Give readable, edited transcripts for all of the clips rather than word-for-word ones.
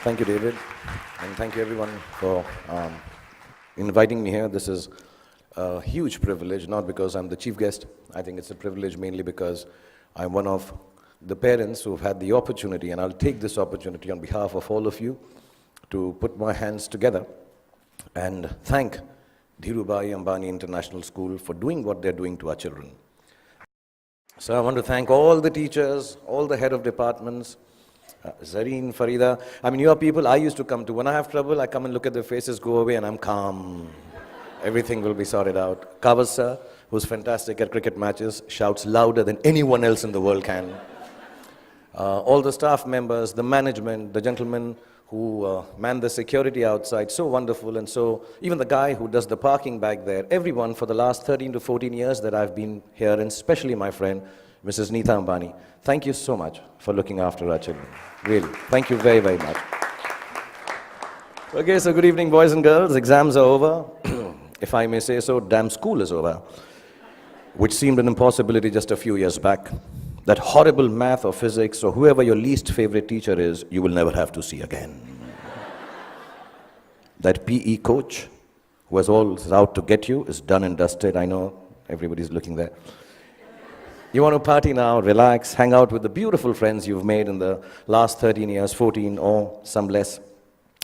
Thank you, David, and thank you everyone for inviting me here. This is a huge privilege, not because I'm the chief guest. I think it's a privilege mainly because I'm one of the parents who've had the opportunity, and I'll take this opportunity on behalf of all of you to put my hands together and thank Dhirubhai Ambani International School for doing what they're doing to our children. So I want to thank all the teachers, all the head of departments, Zareen, Farida. I mean, you are people I used to come to. When I have trouble, I come and look at their faces, go away, and I'm calm. Everything will be sorted out. Kavas sir, who's fantastic at cricket matches, shouts louder than anyone else in the world can. All the staff members, the management, the gentlemen who man the security outside, so wonderful. And so even the guy who does the parking back there, everyone for the last 13 to 14 years that I've been here, and especially my friend, Mrs. Neeta Ambani, thank you so much for looking after our children. Really, thank you very, very much. Okay, so good evening, boys and girls. Exams are over. If I may say so, damn school is over, which seemed an impossibility just a few years back. That horrible math or physics or whoever your least favorite teacher is, you will never have to see again. That PE coach who was always out to get you is done and dusted. I know everybody's looking there. You want to party now, relax, hang out with the beautiful friends you've made in the last 13 years, 14 or some less.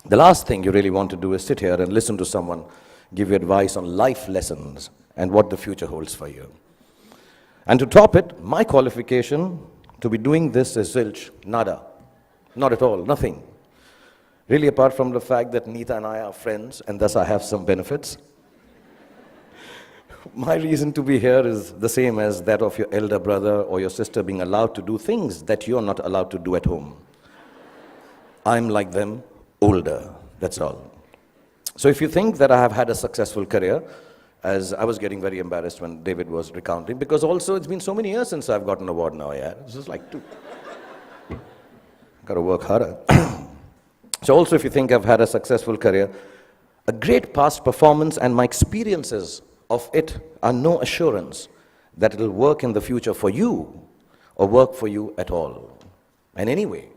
The last thing you really want to do is sit here and listen to someone give you advice on life lessons and what the future holds for you. And to top it, my qualification to be doing this is zilch, nada. Not at all, nothing. Really, apart from the fact that Neeta and I are friends, and thus I have some benefits. My reason to be here is the same as that of your elder brother or your sister being allowed to do things that you're not allowed to do at home. I'm like them, older, that's all. So if you think that I have had a successful career, as I was getting very embarrassed when David was recounting, because also it's been so many years since I've gotten an award now, yeah. This is like got to work harder. So also if you think I've had a successful career, a great past performance and my experiences of it are no assurance that it'll work in the future for you or work for you at all. And anyway,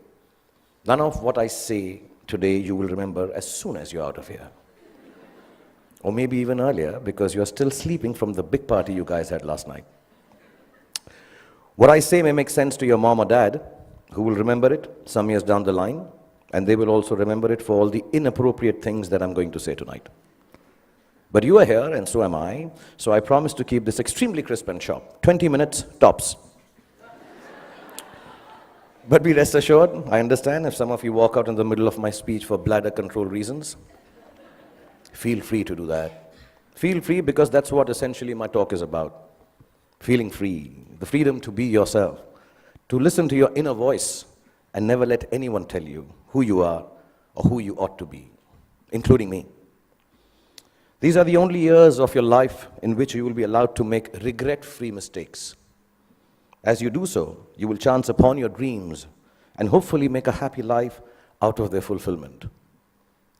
none of what I say today you will remember as soon as you're out of here. Or maybe even earlier, because you're still sleeping from the big party you guys had last night. What I say may make sense to your mom or dad, who will remember it some years down the line, and they will also remember it for all the inappropriate things that I'm going to say tonight. But you are here, and so am I, so I promise to keep this extremely crisp and sharp. 20 minutes, tops. But be rest assured, I understand if some of you walk out in the middle of my speech for bladder control reasons. Feel free to do that. Feel free, because that's what essentially my talk is about. Feeling free, the freedom to be yourself, to listen to your inner voice and never let anyone tell you who you are or who you ought to be, including me. These are the only years of your life in which you will be allowed to make regret-free mistakes. As you do so, you will chance upon your dreams and hopefully make a happy life out of their fulfillment.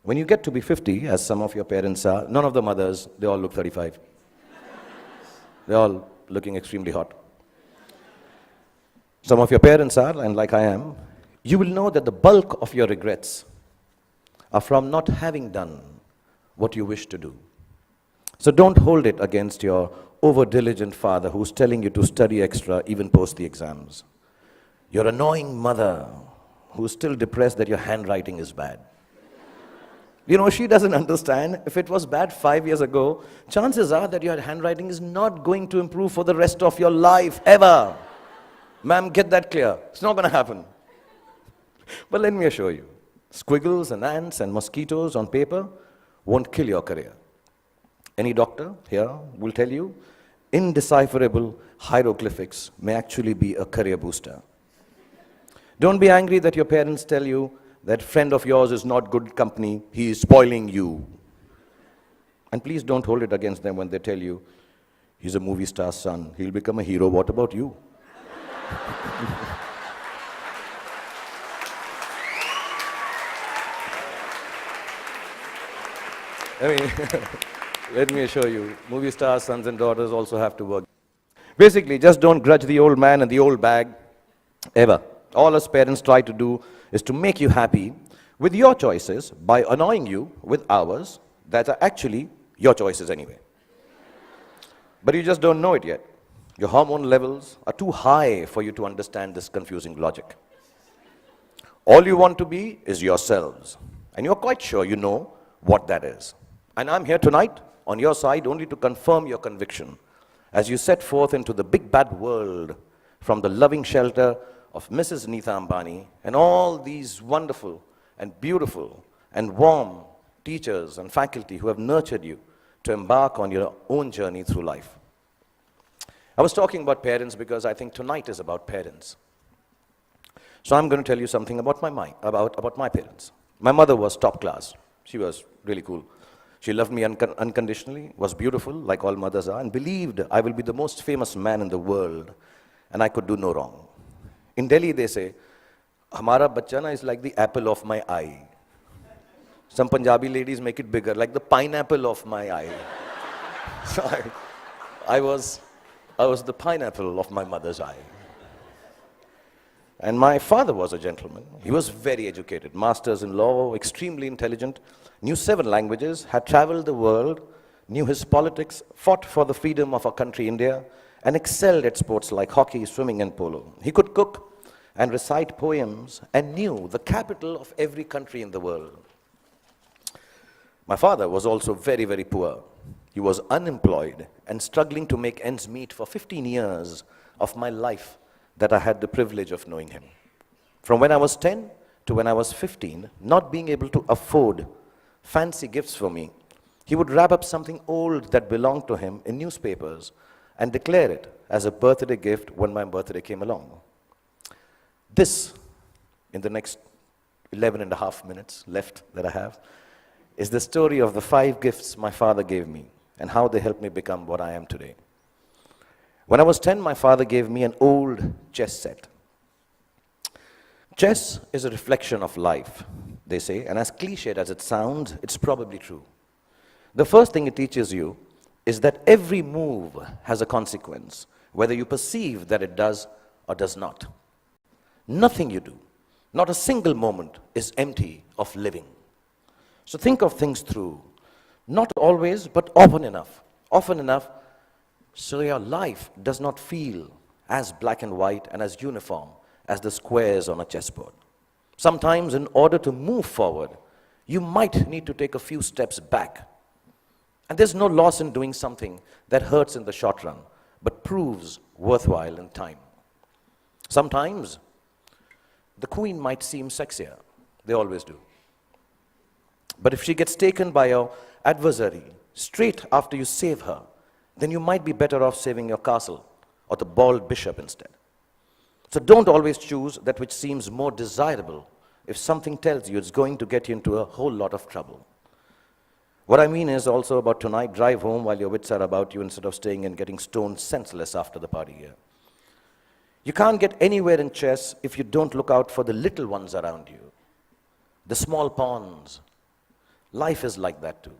When you get to be 50, as some of your parents are, none of the mothers, they all look 35. They're all looking extremely hot. Some of your parents are, and like I am, you will know that the bulk of your regrets are from not having done what you wish to do. So don't hold it against your over-diligent father who's telling you to study extra even post the exams. Your annoying mother who's still depressed that your handwriting is bad. You know, she doesn't understand. If it was bad 5 years ago, chances are that your handwriting is not going to improve for the rest of your life, ever. Ma'am, get that clear. It's not going to happen. But let me assure you, squiggles and ants and mosquitoes on paper won't kill your career. Any doctor here will tell you, indecipherable hieroglyphics may actually be a career booster. Don't be angry that your parents tell you that friend of yours is not good company, he is spoiling you. And please don't hold it against them when they tell you, he's a movie star's son, he'll become a hero, what about you? I mean, let me assure you, movie stars, sons and daughters also have to work. Basically, just don't grudge the old man and the old bag, ever. All us parents try to do is to make you happy with your choices by annoying you with hours that are actually your choices anyway. But you just don't know it yet. Your hormone levels are too high for you to understand this confusing logic. All you want to be is yourselves, and you're quite sure you know what that is. And I'm here tonight on your side only to confirm your conviction as you set forth into the big bad world from the loving shelter of Mrs. Neeta Ambani and all these wonderful and beautiful and warm teachers and faculty who have nurtured you to embark on your own journey through life. I was talking about parents because I think tonight is about parents. So I'm going to tell you something about my parents. My mother was top class. She was really cool. She loved me unconditionally, was beautiful, like all mothers are, and believed I will be the most famous man in the world, and I could do no wrong. In Delhi, they say, "Hamara bachcha na is like the apple of my eye." Some Punjabi ladies make it bigger, like the pineapple of my eye. So I was the pineapple of my mother's eye. And my father was a gentleman. He was very educated, masters in law, extremely intelligent, knew 7 languages, had traveled the world, knew his politics, fought for the freedom of our country, India, and excelled at sports like hockey, swimming, and polo. He could cook and recite poems and knew the capital of every country in the world. My father was also very, very poor. He was unemployed and struggling to make ends meet for 15 years of my life that I had the privilege of knowing him. From when I was 10 to when I was 15, not being able to afford fancy gifts for me, he would wrap up something old that belonged to him in newspapers and declare it as a birthday gift when my birthday came along. This, in the next 11 and a half minutes left that I have, is the story of the 5 gifts my father gave me and how they helped me become what I am today. When I was 10, my father gave me an old chess set. Chess is a reflection of life, they say, and as cliched as it sounds, it's probably true. The first thing it teaches you is that every move has a consequence, whether you perceive that it does or does not. Nothing you do, not a single moment, is empty of living. So think of things through, not always, but often enough, so your life does not feel as black and white and as uniform as the squares on a chessboard. Sometimes, in order to move forward, you might need to take a few steps back. And there's no loss in doing something that hurts in the short run, but proves worthwhile in time. Sometimes, the queen might seem sexier. They always do. But if she gets taken by your adversary straight after you save her, then you might be better off saving your castle or the bald bishop instead. So don't always choose that which seems more desirable if something tells you it's going to get you into a whole lot of trouble. What I mean is also about tonight, drive home while your wits are about you instead of staying and getting stoned senseless after the party here. You can't get anywhere in chess if you don't look out for the little ones around you, the small pawns. Life is like that too.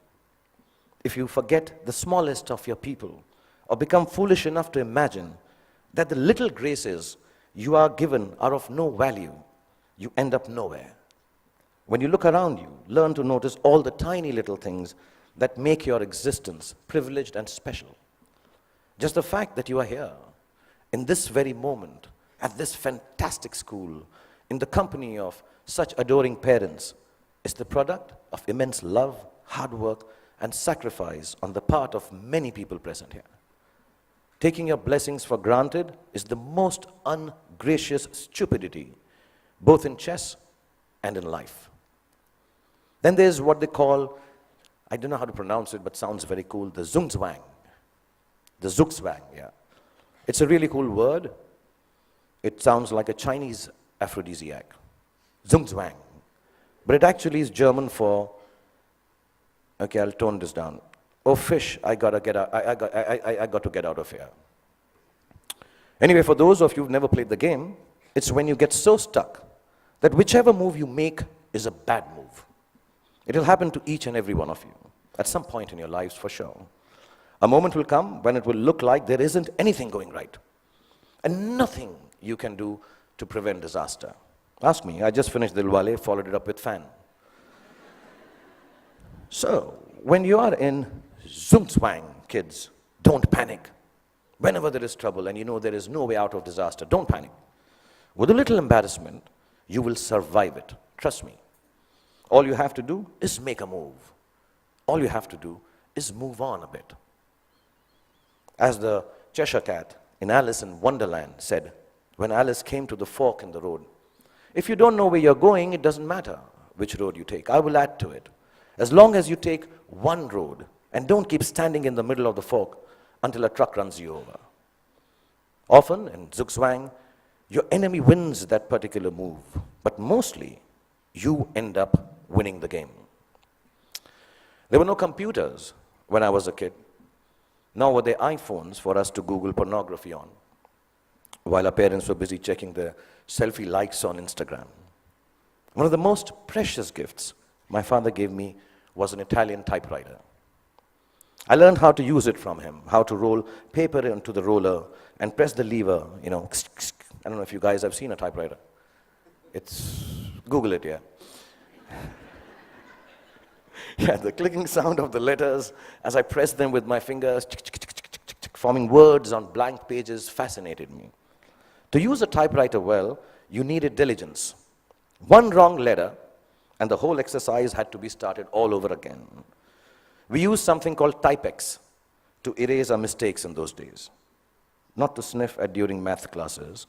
If you forget the smallest of your people or become foolish enough to imagine that the little graces you are given are of no value, you end up nowhere. When you look around you, learn to notice all the tiny little things that make your existence privileged and special. Just the fact that you are here, in this very moment, at this fantastic school, in the company of such adoring parents, is the product of immense love, hard work, and sacrifice on the part of many people present here. Taking your blessings for granted is the most ungracious stupidity, both in chess and in life. Then there's what they call, I don't know how to pronounce it, but sounds very cool, the Zugzwang. The Zugzwang, yeah. It's a really cool word. It sounds like a Chinese aphrodisiac. Zugzwang. But it actually is German for, okay, I'll tone this down. Oh, fish, I got to get out of here. Anyway, for those of you who've never played the game, it's when you get so stuck that whichever move you make is a bad move. It'll happen to each and every one of you at some point in your lives for sure. A moment will come when it will look like there isn't anything going right and nothing you can do to prevent disaster. Ask me, I just finished Dilwale, followed it up with Fan. So, when you are in Zugzwang, kids, don't panic. Whenever there is trouble and you know there is no way out of disaster, don't panic. With a little embarrassment, you will survive it. Trust me. All you have to do is make a move. All you have to do is move on a bit. As the Cheshire Cat in Alice in Wonderland said, when Alice came to the fork in the road, if you don't know where you're going, it doesn't matter which road you take. I will add to it. As long as you take one road and don't keep standing in the middle of the fork until a truck runs you over. Often in Zugzwang, your enemy wins that particular move, but mostly you end up winning the game. There were no computers when I was a kid, nor were there iPhones for us to Google pornography on, while our parents were busy checking their selfie likes on Instagram. One of the most precious gifts my father gave me was an Italian typewriter. I learned how to use it from him, how to roll paper into the roller and press the lever, I don't know if you guys have seen a typewriter. Google it, yeah. Yeah, the clicking sound of the letters as I pressed them with my fingers, forming words on blank pages, fascinated me. To use a typewriter well, you needed diligence. One wrong letter, and the whole exercise had to be started all over again. We used something called Typex to erase our mistakes in those days. Not to sniff at during math classes.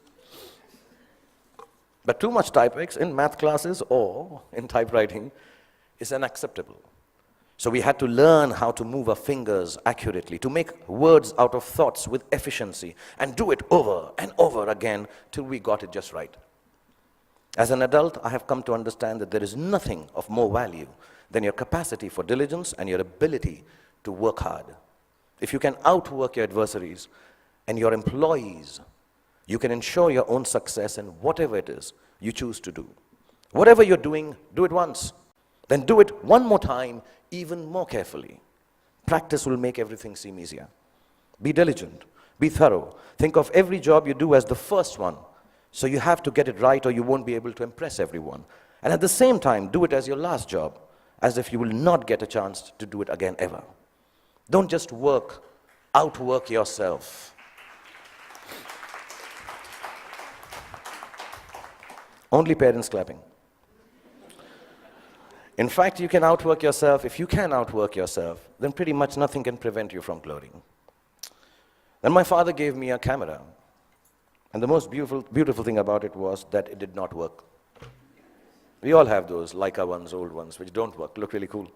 But too much Typex in math classes or in typewriting is unacceptable. So we had to learn how to move our fingers accurately, to make words out of thoughts with efficiency, and do it over and over again till we got it just right. As an adult, I have come to understand that there is nothing of more value than your capacity for diligence and your ability to work hard. If you can outwork your adversaries and your employees, you can ensure your own success in whatever it is you choose to do. Whatever you're doing, do it once. Then do it one more time, even more carefully. Practice will make everything seem easier. Be diligent. Be thorough. Think of every job you do as the first one. So you have to get it right or you won't be able to impress everyone. And at the same time, do it as your last job, as if you will not get a chance to do it again ever. Don't just outwork yourself. Only parents clapping. In fact, you can outwork yourself. If you can outwork yourself, then pretty much nothing can prevent you from glorying. Then my father gave me a camera. And the most beautiful thing about it was that it did not work. We all have those Leica ones, old ones, which don't work, look really cool.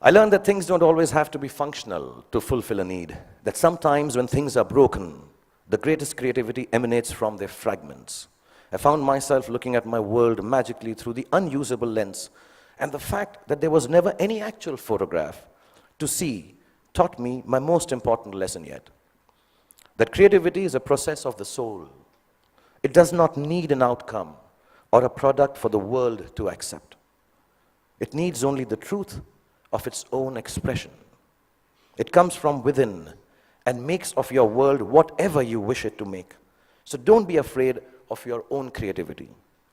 I learned that things don't always have to be functional to fulfill a need. That sometimes when things are broken, the greatest creativity emanates from their fragments. I found myself looking at my world magically through the unusable lens, and the fact that there was never any actual photograph to see taught me my most important lesson yet. That creativity is a process of the soul. It does not need an outcome or a product for the world to accept. It needs only the truth of its own expression. It comes from within and makes of your world whatever you wish it to make. So don't be afraid of your own creativity.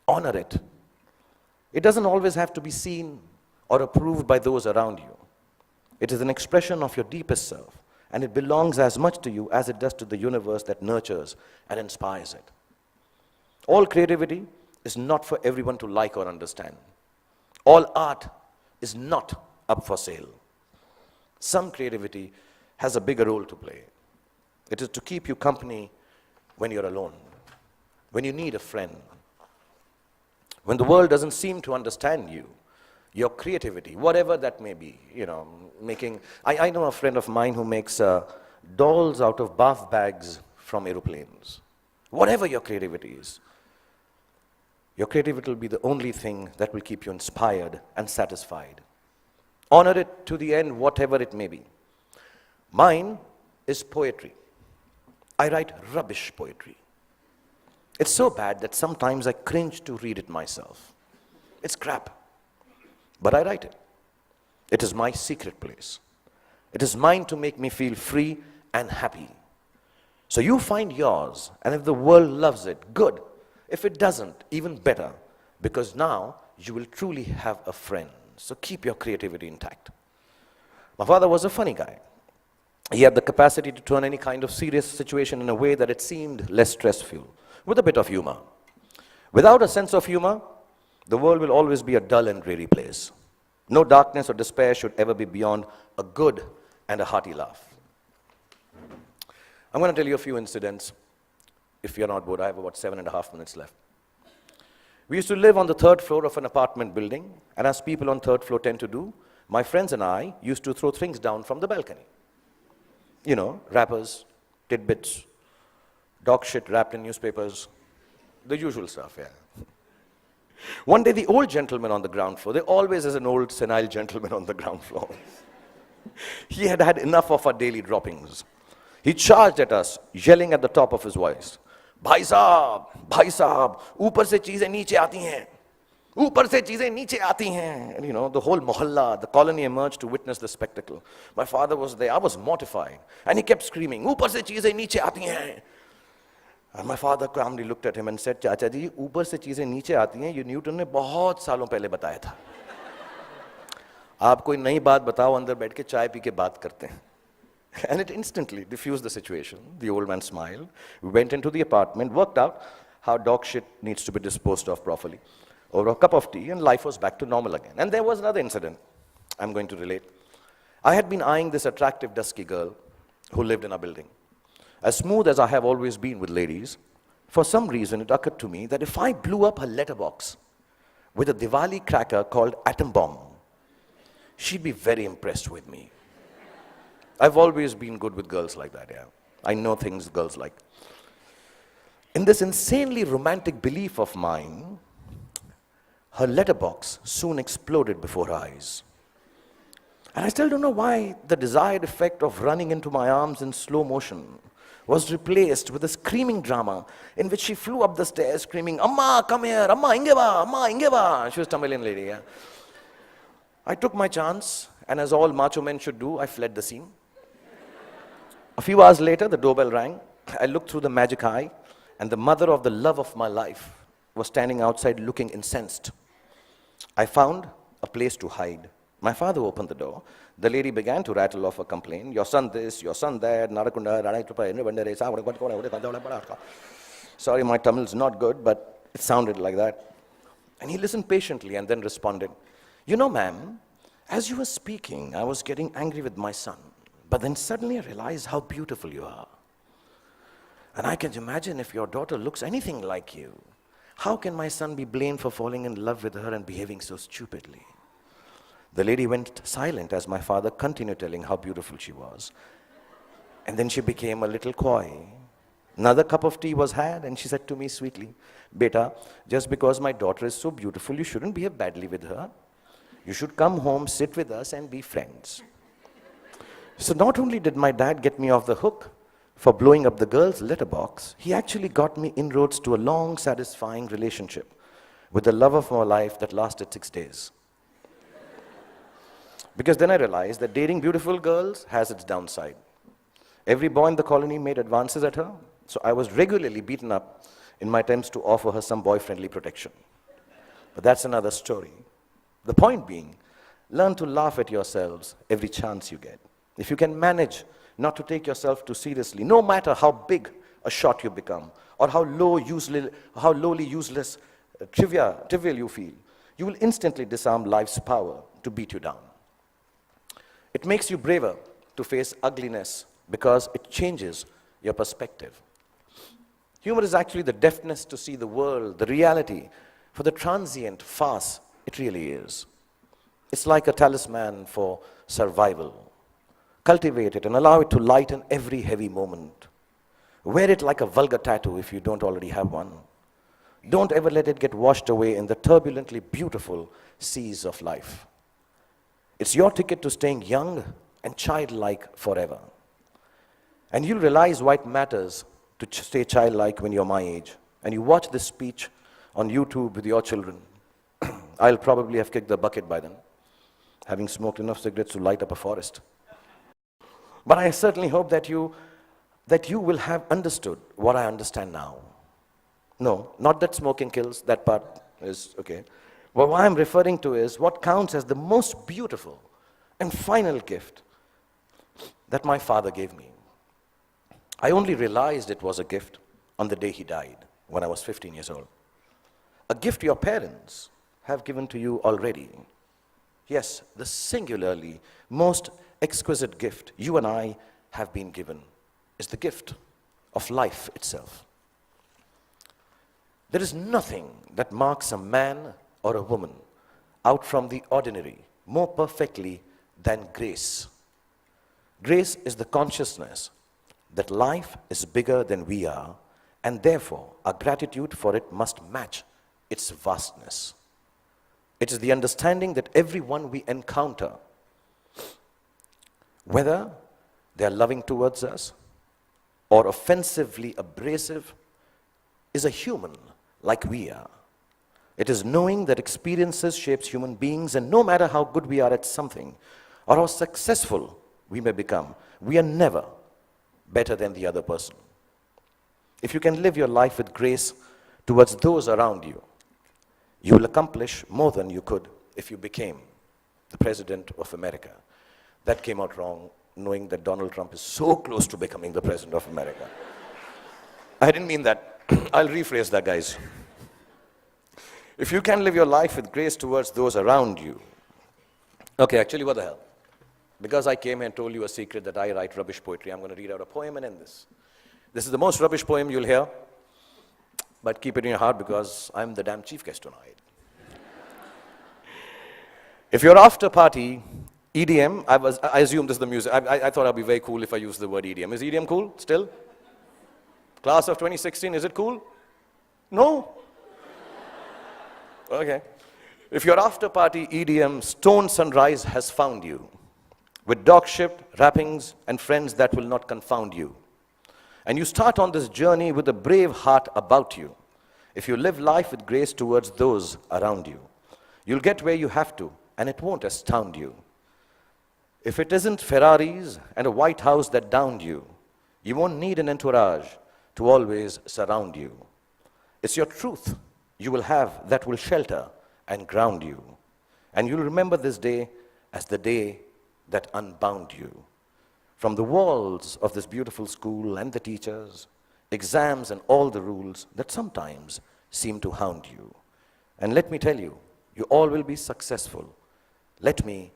Honor it. It doesn't always have to be seen or approved by those around you. It is an expression of your deepest self, and it belongs as much to you as it does to the universe that nurtures and inspires it. All creativity is not for everyone to like or understand. All art is not up for sale. Some creativity has a bigger role to play. It is to keep you company when you're alone, when you need a friend, when the world doesn't seem to understand you. Your creativity, whatever that may be, I know a friend of mine who makes dolls out of bath bags from aeroplanes. Whatever your creativity is, your creativity will be the only thing that will keep you inspired and satisfied. Honor it to the end, whatever it may be. Mine is poetry. I write rubbish poetry. It's so bad that sometimes I cringe to read it myself. It's crap. But I write it. It is my secret place. It is mine to make me feel free and happy. So you find yours, and if the world loves it, good. If it doesn't, even better, because now you will truly have a friend. So keep your creativity intact. My father was a funny guy. He had the capacity to turn any kind of serious situation in a way that it seemed less stressful, with a bit of humor. Without a sense of humor, the world will always be a dull and dreary place. No darkness or despair should ever be beyond a good and a hearty laugh. I'm going to tell you a few incidents. If you're not bored, I have about 7.5 minutes left. We used to live on the 3rd floor of an apartment building, and as people on 3rd floor tend to do, my friends and I used to throw things down from the balcony. You know, wrappers, tidbits, dog shit wrapped in newspapers, the usual stuff, yeah. One day, the old gentleman on the ground floor, there always is an old senile gentleman on the ground floor. He had had enough of our daily droppings. He charged at us, yelling at the top of his voice, भाई साहब, ऊपर से चीजें नीचे आती हैं, ऊपर से चीजें नीचे आती हैं. And you know, the whole mohalla, the colony emerged to witness the spectacle. My father was there, I was mortified. And he kept screaming, ऊपर से चीजें नीचे आती हैं. And my father calmly looked at him and said, चाचा जी, ऊपर से चीजें नीचे आती हैं, ये न्यूटन ने बहुत सालों पहले बताया था. आप कोई नई बात बताओ, अंदर बैठ के चाय पी के बात करते हैं. And it instantly diffused the situation. The old man smiled. We went into the apartment, worked out how dog shit needs to be disposed of properly. Over a cup of tea, and life was back to normal again. And there was another incident I'm going to relate. I had been eyeing this attractive, dusky girl who lived in our building. As smooth as I have always been with ladies, for some reason it occurred to me that if I blew up her letterbox with a Diwali cracker called Atom Bomb, she'd be very impressed with me. I've always been good with girls like that, yeah. I know things girls like. In this insanely romantic belief of mine, her letterbox soon exploded before her eyes. And I still don't know why the desired effect of running into my arms in slow motion was replaced with a screaming drama in which she flew up the stairs screaming, Amma, come here, Amma, ingeva, Amma, ingeva. She was a Tamilian lady, yeah. I took my chance, and as all macho men should do, I fled the scene. A few hours later, the doorbell rang. I looked through the magic eye, and the mother of the love of my life was standing outside looking incensed. I found a place to hide. My father opened the door. The lady began to rattle off a complaint. Your son this, your son that. Sorry, my Tamil is not good, but it sounded like that. And he listened patiently and then responded, you know, ma'am, as you were speaking, I was getting angry with my son. But then suddenly I realized how beautiful you are. And I can imagine if your daughter looks anything like you, how can my son be blamed for falling in love with her and behaving so stupidly? The lady went silent as my father continued telling how beautiful she was. And then she became a little coy. Another cup of tea was had, and she said to me sweetly, Beta, just because my daughter is so beautiful, you shouldn't behave badly with her. You should come home, sit with us, and be friends. So not only did my dad get me off the hook for blowing up the girl's letterbox, he actually got me inroads to a long, satisfying relationship with the love of my life that lasted 6 days. Because then I realized that dating beautiful girls has its downside. Every boy in the colony made advances at her, so I was regularly beaten up in my attempts to offer her some boy-friendly protection. But that's another story. The point being, learn to laugh at yourselves every chance you get. If you can manage not to take yourself too seriously, no matter how big a shot you become, or how lowly, useless, trivial you feel, you will instantly disarm life's power to beat you down. It makes you braver to face ugliness because it changes your perspective. Humor is actually the deafness to see the world, the reality, for the transient farce it really is. It's like a talisman for survival. Cultivate it and allow it to lighten every heavy moment. Wear it like a vulgar tattoo if you don't already have one. Don't ever let it get washed away in the turbulently beautiful seas of life. It's your ticket to staying young and childlike forever. And you'll realize why it matters to stay childlike when you're my age. And you watch this speech on YouTube with your children. I'll probably have kicked the bucket by then, having smoked enough cigarettes to light up a forest. But I certainly hope that you will have understood what I understand now. No, not that smoking kills, that part is okay. Well, what I'm referring to is what counts as the most beautiful and final gift that my father gave me. I only realized it was a gift on the day he died, when I was 15 years old. A gift your parents have given to you already. Yes, the singularly most exquisite gift you and I have been given is the gift of life itself. There is nothing that marks a man or a woman out from the ordinary more perfectly than grace. Grace is the consciousness that life is bigger than we are, and therefore our gratitude for it must match its vastness. It is the understanding that everyone we encounter, whether they are loving towards us or offensively abrasive, is a human like we are. It is knowing that experiences shapes human beings, and no matter how good we are at something or how successful we may become, we are never better than the other person. If you can live your life with grace towards those around you, you will accomplish more than you could if you became the President of America. That came out wrong, knowing that Donald Trump is so close to becoming the President of America. I didn't mean that. I'll rephrase that, guys. If you can live your life with grace towards those around you. Okay, actually, what the hell? Because I came and told you a secret that I write rubbish poetry, I'm going to read out a poem and end this. This is the most rubbish poem you'll hear, but keep it in your heart because I'm the damn chief guest tonight. If your after party, EDM, I assume this is the music. I thought I'd be very cool if I used the word EDM. Is EDM cool still? Class of 2016, is it cool? No? Okay. If your after party EDM stone sunrise has found you, with dog-shipped wrappings and friends that will not confound you, and you start on this journey with a brave heart about you, if you live life with grace towards those around you, you'll get where you have to, and it won't astound you. If it isn't Ferraris and a White House that downed you, you won't need an entourage to always surround you. It's your truth you will have that will shelter and ground you. And you'll remember this day as the day that unbound you. From the walls of this beautiful school and the teachers, exams and all the rules that sometimes seem to hound you. And let me tell you, you all will be successful. Let me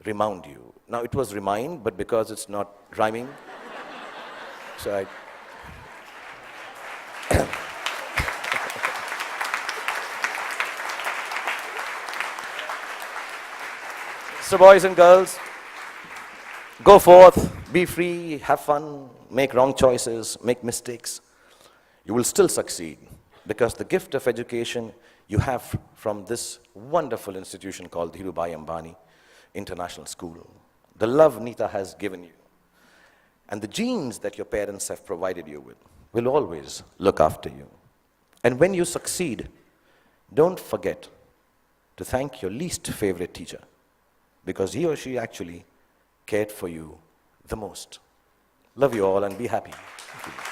remind you. Now it was remind, but because it's not rhyming, so I... So boys and girls, go forth, be free, have fun, make wrong choices, make mistakes. You will still succeed because the gift of education you have from this wonderful institution called Dhirubhai Ambani International School, the love Nita has given you, and the genes that your parents have provided you with will always look after you. And when you succeed, don't forget to thank your least favorite teacher, because he or she actually cared for you the most. Love you all and be happy. Thank you.